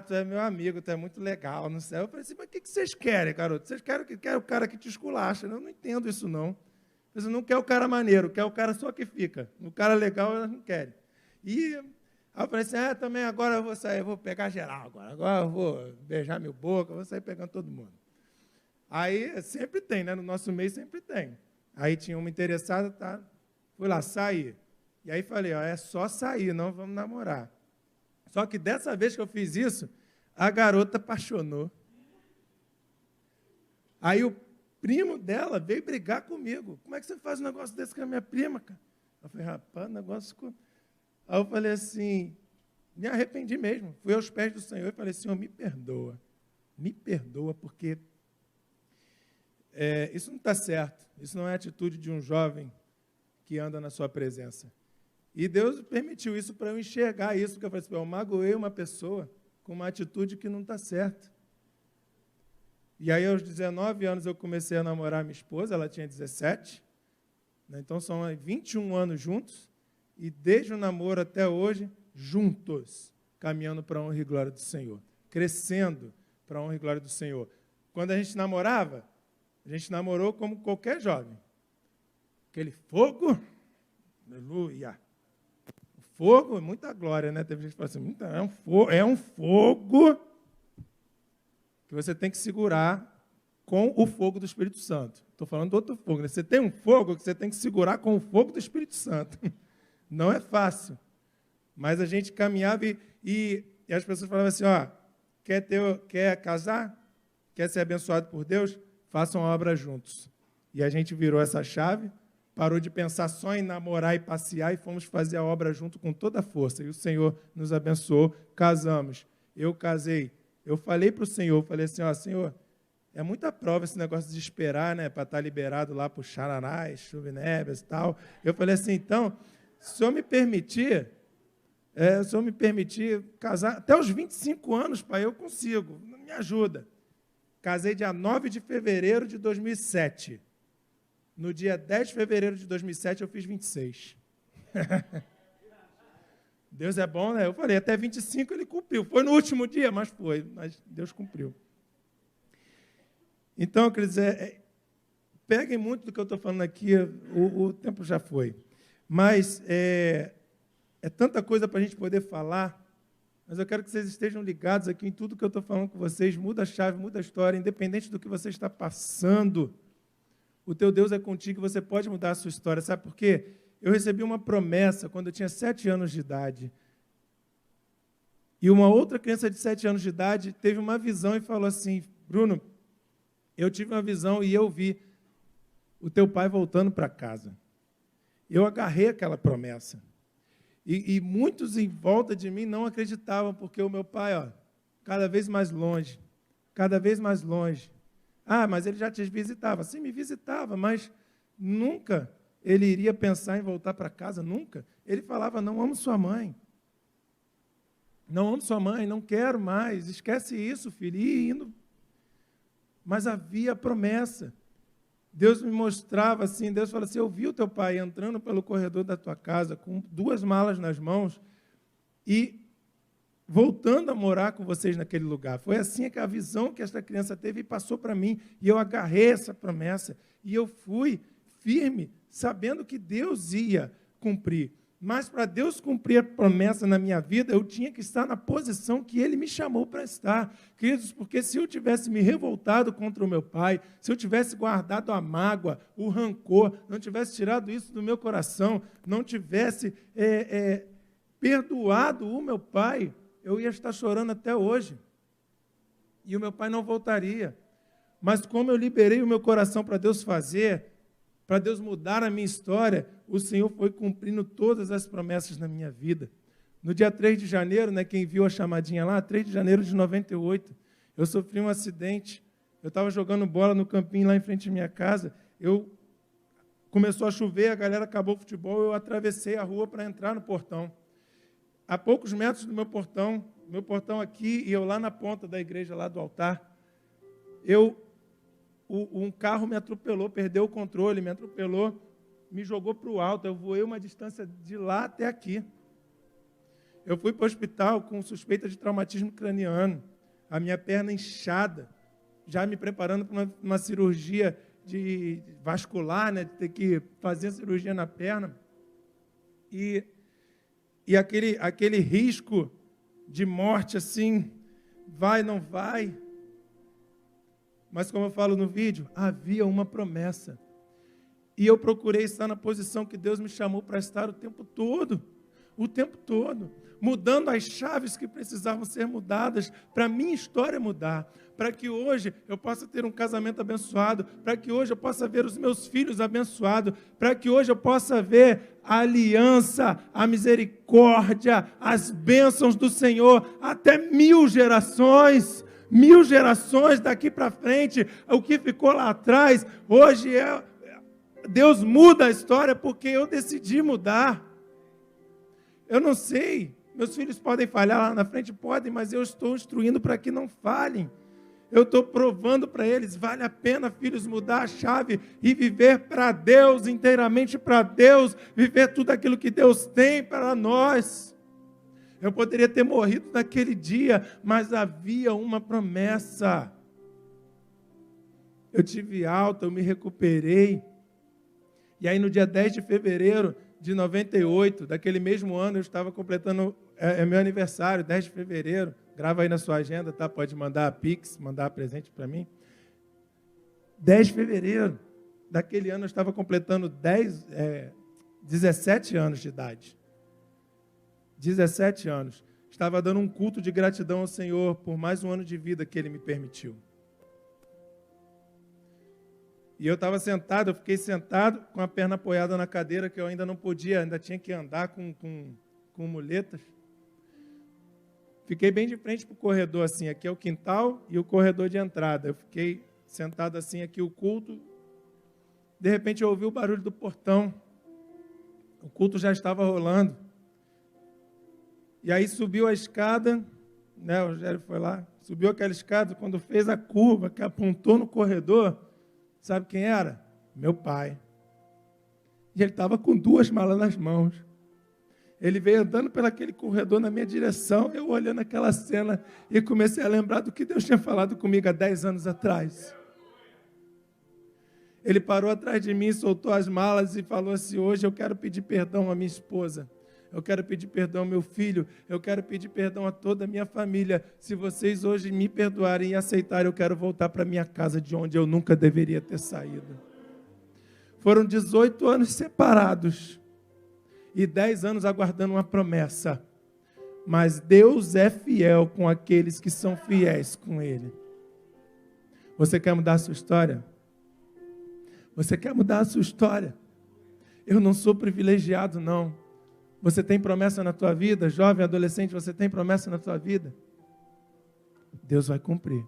Tu é meu amigo, tu é muito legal, não sei. Eu falei assim, mas o que vocês querem, garoto? Vocês querem o cara que te esculacha. Eu não entendo isso, não. Você não quer o cara maneiro, quer o cara só que fica. O cara legal, elas não querem. E aí eu falei assim, também agora eu vou sair, eu vou pegar geral agora eu vou beijar 1000 bocas, eu vou sair pegando todo mundo. Aí sempre tem, né? No nosso meio sempre tem. Aí tinha uma interessada, tá? Fui lá, saí. E aí falei, é só sair, não vamos namorar. Só que dessa vez que eu fiz isso, a garota apaixonou. Aí primo dela veio brigar comigo. Como é que você faz um negócio desse com a minha prima, cara? Eu falei, rapaz, negócio... Aí eu falei assim, me arrependi mesmo. Fui aos pés do Senhor e falei, Senhor, me perdoa, porque isso não está certo. Isso não é a atitude de um jovem que anda na sua presença. E Deus permitiu isso para eu enxergar isso, porque eu falei assim, eu magoei uma pessoa com uma atitude que não está certa. E aí, aos 19 anos, eu comecei a namorar minha esposa, ela tinha 17, né? Então são 21 anos juntos, e desde o namoro até hoje, juntos, caminhando para a honra e glória do Senhor, crescendo para a honra e glória do Senhor. Quando a gente namorava, a gente namorou como qualquer jovem. Aquele fogo, aleluia. O fogo, muita glória, né? Teve gente que fala assim, é um fogo que você tem que segurar com o fogo do Espírito Santo. Estou falando do outro fogo, né? Você tem um fogo que você tem que segurar com o fogo do Espírito Santo. Não é fácil. Mas a gente caminhava e as pessoas falavam assim, ó, quer casar? Quer ser abençoado por Deus? Façam a obra juntos. E a gente virou essa chave, parou de pensar só em namorar e passear e fomos fazer a obra junto com toda a força. E o Senhor nos abençoou, casamos. Eu casei. Eu falei para o Senhor, falei assim, ó, Senhor, é muita prova esse negócio de esperar, né, para estar liberado lá para o Xaranás, Chuvinebas e tal. Eu falei assim, então, se o Senhor me permitir casar, até os 25 anos, pai, eu consigo, me ajuda. Casei dia 9 de fevereiro de 2007. No dia 10 de fevereiro de 2007, eu fiz 26. Deus é bom, né? Eu falei, até 25 ele cumpriu. Foi no último dia, mas Deus cumpriu. Então, quer dizer, peguem muito do que eu estou falando aqui, o tempo já foi. Mas é tanta coisa para a gente poder falar, mas eu quero que vocês estejam ligados aqui em tudo que eu estou falando com vocês. Muda a chave, muda a história, independente do que você está passando. O teu Deus é contigo, você pode mudar a sua história. Sabe por quê? Eu recebi uma promessa quando eu tinha 7 anos de idade. E uma outra criança de 7 anos de idade teve uma visão e falou assim, Bruno, eu tive uma visão e eu vi o teu pai voltando para casa. Eu agarrei aquela promessa. E muitos em volta de mim não acreditavam, porque o meu pai, ó, cada vez mais longe, cada vez mais longe. Ah, mas ele já te visitava. Sim, me visitava, mas nunca ele iria pensar em voltar para casa, nunca. Ele falava, não amo sua mãe. Não amo sua mãe, não quero mais, esquece isso, filho. E indo. Mas havia promessa. Deus me mostrava assim, Deus falou assim, eu vi o teu pai entrando pelo corredor da tua casa com 2 malas nas mãos e voltando a morar com vocês naquele lugar. Foi assim que a visão que esta criança teve e passou para mim. E eu agarrei essa promessa. E eu fui firme, sabendo que Deus ia cumprir. Mas para Deus cumprir a promessa na minha vida, eu tinha que estar na posição que Ele me chamou para estar. Queridos, porque se eu tivesse me revoltado contra o meu pai, se eu tivesse guardado a mágoa, o rancor, não tivesse tirado isso do meu coração, não tivesse perdoado o meu pai, eu ia estar chorando até hoje. E o meu pai não voltaria. Mas como eu liberei o meu coração para Deus fazer, para Deus mudar a minha história, o Senhor foi cumprindo todas as promessas na minha vida. No dia 3 de janeiro, né, quem viu a chamadinha lá, 3 de janeiro de 98, eu sofri um acidente. Eu estava jogando bola no campinho lá em frente à minha casa. Começou a chover, a galera acabou o futebol, eu atravessei a rua para entrar no portão. A poucos metros do meu portão aqui, e eu lá na ponta da igreja, lá do altar, um carro me atropelou, perdeu o controle, me atropelou, me jogou para o alto, eu voei uma distância de lá até aqui. Eu fui para o hospital com suspeita de traumatismo craniano, a minha perna inchada, já me preparando para uma cirurgia de vascular, né, de ter que fazer a cirurgia na perna. E aquele risco de morte, assim, vai, não vai. Mas como eu falo no vídeo, havia uma promessa. E eu procurei estar na posição que Deus me chamou para estar o tempo todo. o tempo todo, mudando as chaves que precisavam ser mudadas para a minha história mudar, para que hoje eu possa ter um casamento abençoado, para que hoje eu possa ver os meus filhos abençoados, para que hoje eu possa ver a aliança, a misericórdia, as bênçãos do Senhor, até 1000 gerações. 1000 gerações daqui para frente, o que ficou lá atrás, hoje Deus muda a história porque eu decidi mudar. Eu não sei, meus filhos podem falhar lá na frente, podem, mas eu estou instruindo para que não falhem. Eu estou provando para eles, vale a pena, filhos, mudar a chave e viver para Deus, inteiramente para Deus, viver tudo aquilo que Deus tem para nós. Eu poderia ter morrido naquele dia, mas havia uma promessa. Eu tive alta, eu me recuperei. E aí no dia 10 de fevereiro de 98, daquele mesmo ano, eu estava completando, meu aniversário, 10 de fevereiro, grava aí na sua agenda, tá? Pode mandar a Pix, mandar presente para mim. 10 de fevereiro daquele ano, eu estava completando 17 anos de idade. 17 anos. Estava dando um culto de gratidão ao Senhor por mais um ano de vida que Ele me permitiu. E eu estava sentado, eu fiquei sentado com a perna apoiada na cadeira, que eu ainda não podia, ainda tinha que andar com muletas. Fiquei bem de frente para o corredor, assim, aqui é o quintal e o corredor de entrada. Eu fiquei sentado assim, aqui o culto. De repente eu ouvi o barulho do portão. O culto já estava rolando. E aí subiu a escada, né, o Rogério foi lá, subiu aquela escada, quando fez a curva, que apontou no corredor, sabe quem era? Meu pai. E ele estava com 2 malas nas mãos. Ele veio andando pelaquele corredor na minha direção, eu olhando aquela cena e comecei a lembrar do que Deus tinha falado comigo há 10 anos atrás. Ele parou atrás de mim, soltou as malas e falou assim: hoje eu quero pedir perdão à minha esposa. Eu quero pedir perdão ao meu filho, eu quero pedir perdão a toda a minha família. Se vocês hoje me perdoarem e aceitarem, eu quero voltar para minha casa de onde eu nunca deveria ter saído. Foram 18 anos separados e 10 anos aguardando uma promessa. Mas Deus é fiel com aqueles que são fiéis com Ele. Você quer mudar a sua história? Você quer mudar a sua história? Eu não sou privilegiado, não. Você tem promessa na tua vida? Jovem, adolescente, você tem promessa na tua vida? Deus vai cumprir.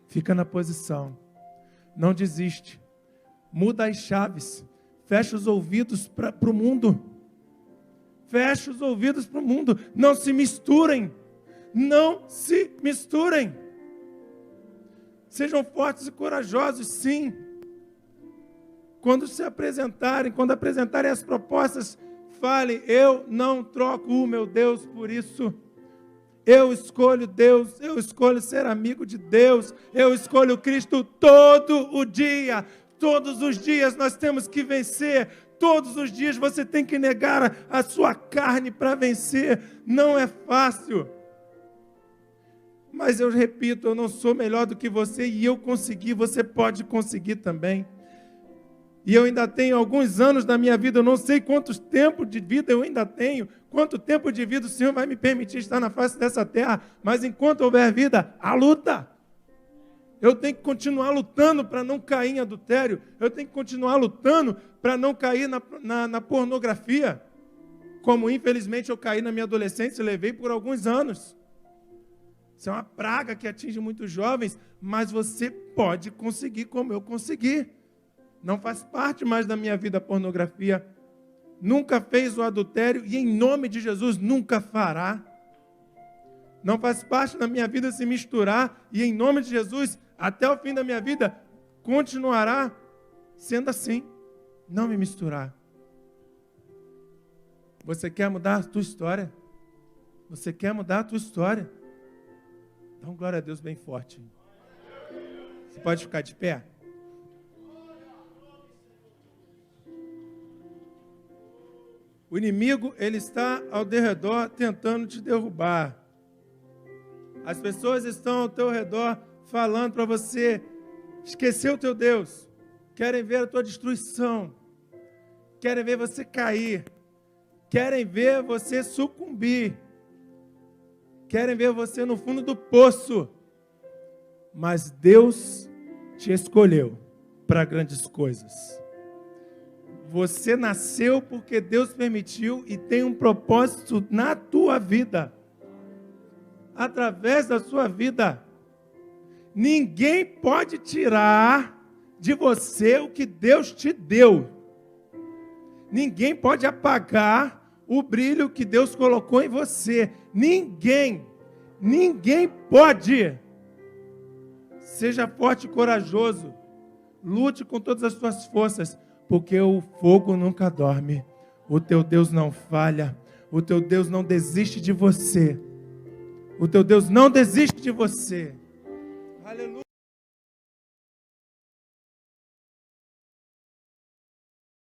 Fica na posição. Não desiste. Muda as chaves. Fecha os ouvidos para o mundo. Fecha os ouvidos para o mundo. Não se misturem. Não se misturem. Sejam fortes e corajosos, sim. Quando se apresentarem, quando apresentarem as propostas, fale: eu não troco o meu Deus por isso. Eu escolho Deus, eu escolho ser amigo de Deus, eu escolho Cristo todo o dia. Todos os dias nós temos que vencer. Todos os dias você tem que negar a sua carne para vencer. Não é fácil. Mas eu repito, eu não sou melhor do que você e eu consegui, você pode conseguir também. E eu ainda tenho alguns anos da minha vida, eu não sei quantos tempos de vida eu ainda tenho, quanto tempo de vida o Senhor vai me permitir estar na face dessa terra, mas enquanto houver vida, há luta. Eu tenho que continuar lutando para não cair em adultério, eu tenho que continuar lutando para não cair na pornografia, como infelizmente eu caí na minha adolescência e levei por alguns anos. Isso é uma praga que atinge muitos jovens, mas você pode conseguir como eu consegui. Não faz parte mais da minha vida a pornografia. Nunca fez o adultério e em nome de Jesus nunca fará. Não faz parte da minha vida se misturar e em nome de Jesus, até o fim da minha vida, continuará sendo assim. Não me misturar. Você quer mudar a tua história? Você quer mudar a tua história? Então, glória a Deus bem forte. Você pode ficar de pé? O inimigo, ele está ao teu redor tentando te derrubar. As pessoas estão ao teu redor falando para você esquecer o teu Deus. Querem ver a tua destruição. Querem ver você cair. querem ver você sucumbir, querem ver você no fundo do poço, mas Deus te escolheu para grandes coisas. Você nasceu porque Deus permitiu e tem um propósito na tua vida, através da sua vida. Ninguém pode tirar de você o que Deus te deu. Ninguém pode apagar o brilho que Deus colocou em você. Ninguém pode. Seja forte e corajoso. Lute com todas as suas forças, porque o fogo nunca dorme. O teu Deus não falha. O teu Deus não desiste de você. O teu Deus não desiste de você. Aleluia.